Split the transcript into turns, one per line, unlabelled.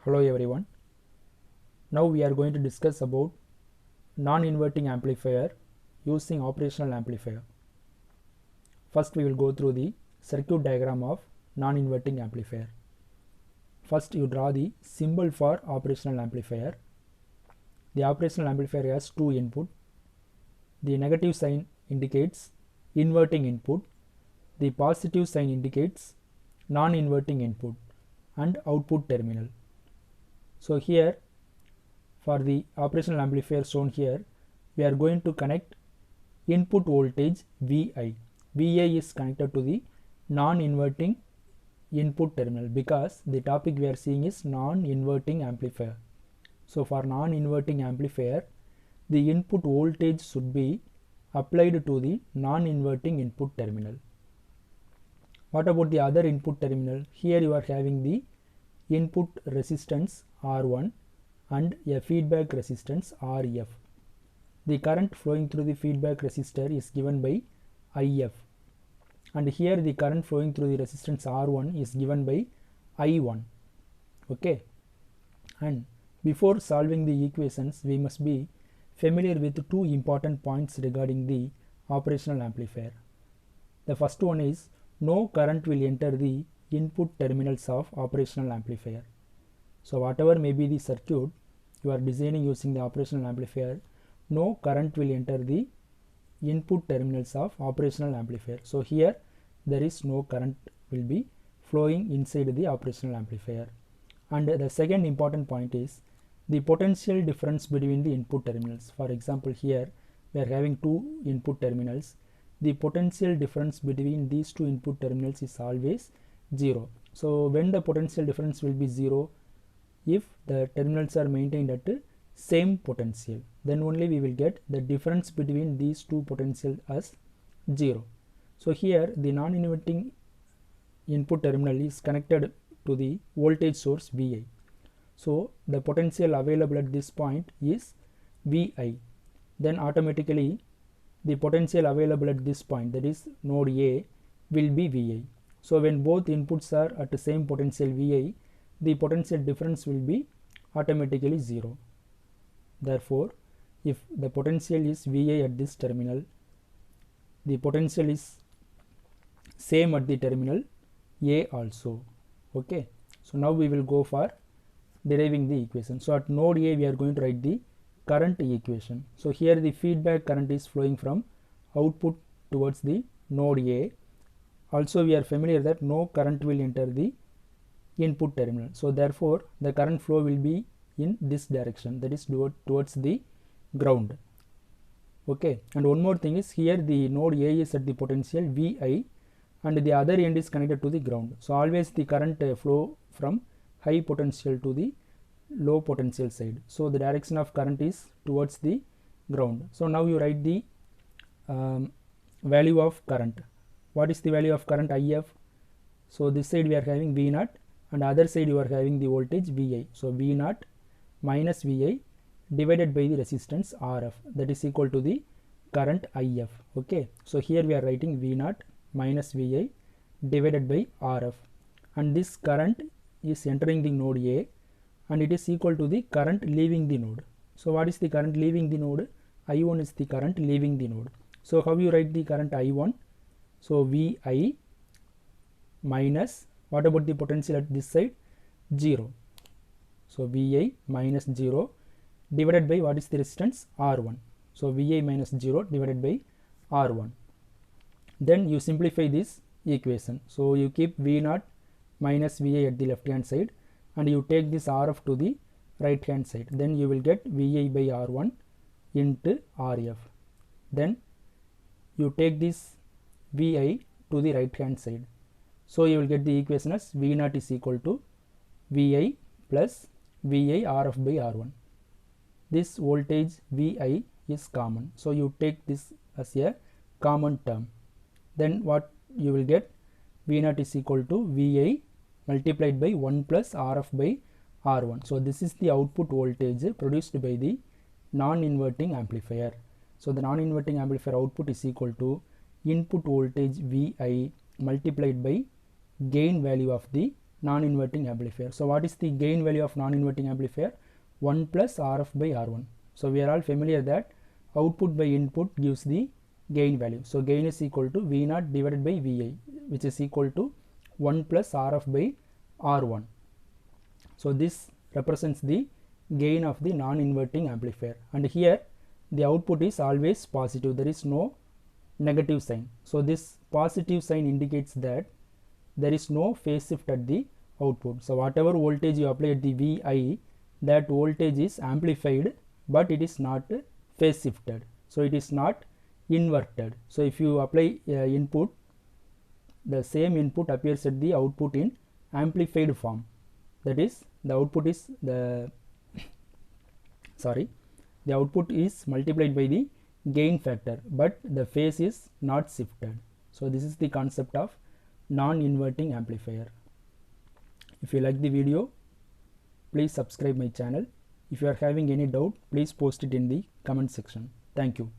Hello everyone. Now we are going to discuss about non-inverting amplifier using operational amplifier. First we will go through the circuit diagram of non-inverting amplifier. First you draw the symbol for operational amplifier. The operational amplifier has two input. The negative sign indicates inverting input. The positive sign indicates non-inverting input and output terminal. So here for the operational amplifier shown here, we are going to connect input voltage Vi. Vi is connected to the non-inverting input terminal because the topic we are seeing is non-inverting amplifier. So for non-inverting amplifier, the input voltage should be applied to the non-inverting input terminal. What about the other input terminal? Here you are having the input resistance R1 and a feedback resistance Rf. The current flowing through the feedback resistor is given by If, and here the current flowing through the resistance R1 is given by I1. Okay, and before solving the equations, we must be familiar with two important points regarding the operational amplifier. The first one is no current will enter the input terminals of operational amplifier. So whatever may be the circuit you are designing using the operational amplifier, no current will enter the input terminals of operational amplifier. So here there is no current will be flowing inside the operational amplifier. And the second important point is the potential difference between the input terminals. For example, here we are having two input terminals. The potential difference between these two input terminals is always 0. So when the potential difference will be 0, if the terminals are maintained at same potential, then only we will get the difference between these two potential as 0. So here the non-inverting input terminal is connected to the voltage source Vi. So the potential available at this point is Vi. Then automatically the potential available at this point, that is node A, will be Vi. So when both inputs are at the same potential Vi, the potential difference will be automatically 0. Therefore, if the potential is Vi at this terminal, the potential is same at the terminal A also. Okay, so now we will go for deriving the equation. So at node A we are going to write the current equation. So here the feedback current is flowing from output towards the node A. Also we are familiar that no current will enter the input terminal. So therefore the current flow will be in this direction, that is towards the ground. Okay, and one more thing is here the node A is at the potential Vi and the other end is connected to the ground. So always the current flow from high potential to the low potential side. So the direction of current is towards the ground. So now you write the value of current. What is the value of current? If. So this side we are having V0 and other side you are having the voltage Vi. So V0 minus Vi divided by the resistance Rf, that is equal to the current If. Okay, so here we are writing V0 minus Vi divided by Rf, and this current is entering the node A and it is equal to the current leaving the node. So what is the current leaving the node? I1 is the current leaving the node. So how you write the current I1? So Vi minus, what about the potential at this side? 0. So Vi minus 0 divided by what is the resistance? R1. So Vi minus 0 divided by R1. Then you simplify this equation. So you keep V0 minus Vi at the left hand side and you take this Rf to the right hand side. Then you will get Vi by R1 into Rf. Then you take this Vi to the right hand side. So you will get the equation as V0 is equal to Vi plus Vi Rf by R1. This voltage Vi is common. So you take this as a common term. Then what you will get? V0 is equal to Vi multiplied by 1 plus Rf by R1. So this is the output voltage produced by the non-inverting amplifier. So the non-inverting amplifier output is equal to input voltage Vi multiplied by gain value of the non-inverting amplifier. So what is the gain value of non-inverting amplifier? 1 plus RF by R1. So we are all familiar that output by input gives the gain value. So gain is equal to V0 divided by Vi, which is equal to 1 plus RF by R1. So this represents the gain of the non-inverting amplifier, and here the output is always positive, there is no negative sign. So this positive sign indicates that there is no phase shift at the output. So whatever voltage you apply at the Vi, that voltage is amplified, but it is not phase shifted, so it is not inverted. So if you apply input, the same input appears at the output in amplified form, that is the output is the output is multiplied by the gain factor, but the phase is not shifted. So this is the concept of non-inverting amplifier. If you like the video, please subscribe my channel. If you are having any doubt, please post it in the comment section. Thank you.